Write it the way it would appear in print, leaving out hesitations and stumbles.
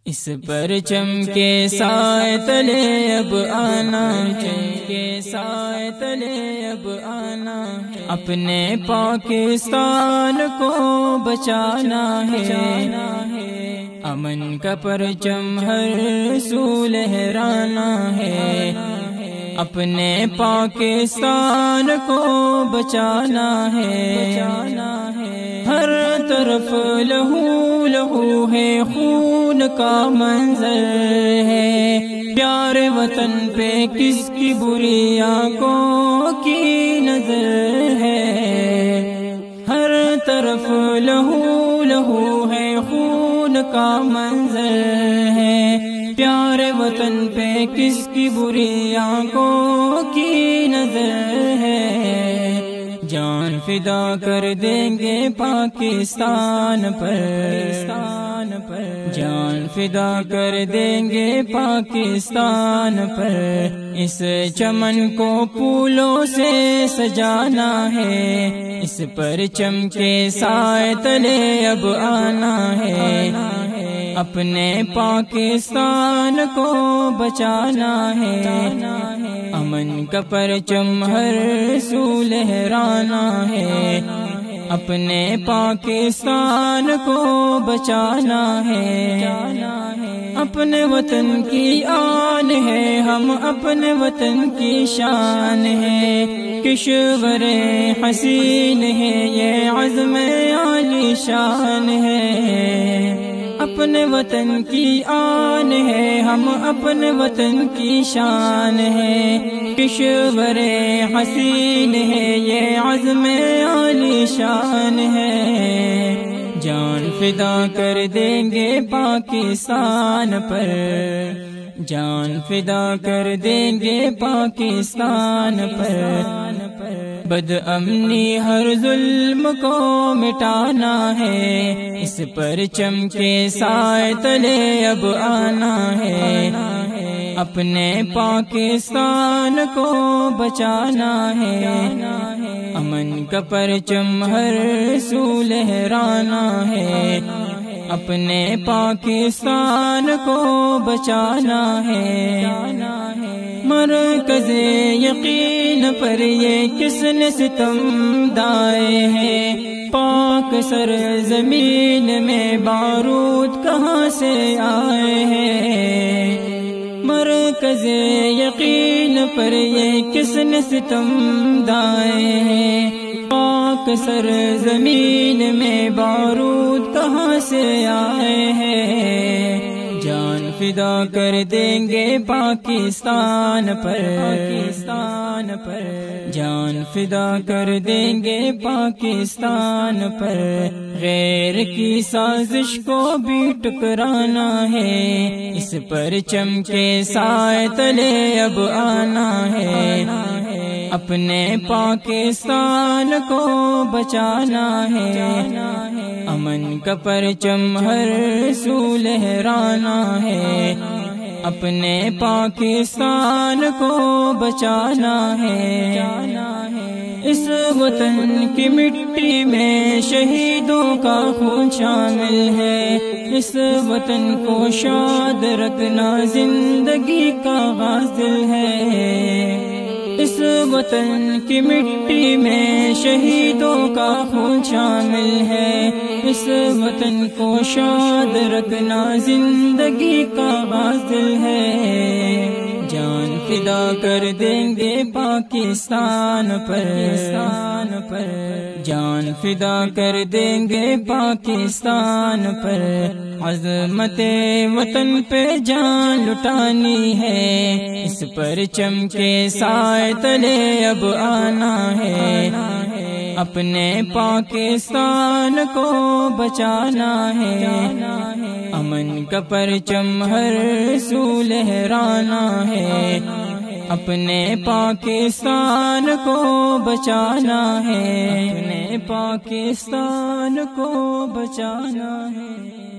اس پرچم کے سائے تلے اب آنا ہے، کے سائے تلے اب آنا ہے، اپنے پاکستان کو بچانا ہے، امن کا پرچم ہر سو لہرانا ہے، اپنے پاکستان کو بچانا ہے، ہر طرف لہو لہو ہے، خون کا منظر ہے، پیارے وطن پہ کس کی بری آنکھوں کی نظر ہے، ہر طرف لہو لہو ہے، خون کا منظر ہے، پیارے وطن پہ کس کی بری آنکھوں کی نظر ہے، جان فدا کر دیں گے پاکستان پر، جان فدا کر دیں گے پاکستان پر، اس چمن کو پھولوں سے سجانا ہے، اس پرچم کے سائے تلے اب آنا ہے، اپنے پاکستان کو بچانا ہے، امن کا پرچم ہر سو لہرانا ہے، اپنے پاکستان کو بچانا ہے، اپنے وطن کی آن ہے، ہم اپنے وطن کی شان ہے، کشور حسین ہے، یہ عزم عالی شان ہے، اپنے وطن کی آن ہے، ہم اپنے وطن کی شان ہے، کشور حسین ہے، یہ عزم عالی شان ہے، جان فدا کر دیں گے پاکستان پر، جان فدا کر دیں گے پاکستان پر، بد امنی ہر ظلم کو مٹانا ہے، اس پرچم کے سائے تلے اب آنا ہے، اپنے پاکستان کو بچانا ہے، امن کا پرچم ہر سو لہرانا ہے، اپنے پاکستان کو بچانا ہے، مرکز یقین پر یہ کس نے ستم دائے ہیں، پاک سر زمین میں بارود کہاں سے آئے ہیں، مرکز یقین پر یہ کس نے ستم دائے ہیں، پاک سر زمین میں بارود کہاں سے آئے ہیں، جان فدا کر دیں گے پاکستان پر، جان فدا کر دیں گے پاکستان پر، غیر کی سازش کو بھی ٹکرانا ہے، اس پرچم کے سائے تلے اب آنا ہے، اپنے پاکستان کو بچانا ہے، امن کا پرچم ہر سو لہرانا ہے، اپنے پاکستان کو بچانا ہے، اس وطن کی مٹی میں شہیدوں کا خون شامل ہے، اس وطن کو شاد رکھنا زندگی کا حاصل ہے، اس وطن کی مٹی میں شہیدوں کا خون شامل ہے، اس وطن کو شاد رکھنا زندگی کا حاصل ہے، جان فدا کر دیں گے پاکستان پر، جان فدا کر دیں گے پاکستان پر، عظمت وطن پہ جان لٹانی ہے، اس پرچم کے سائے تلے اب آنا ہے، اپنے پاکستان کو بچانا ہے، امن کا پرچم ہر سو لہرانا ہے، اپنے پاکستان کو بچانا ہے، اپنے پاکستان کو بچانا ہے۔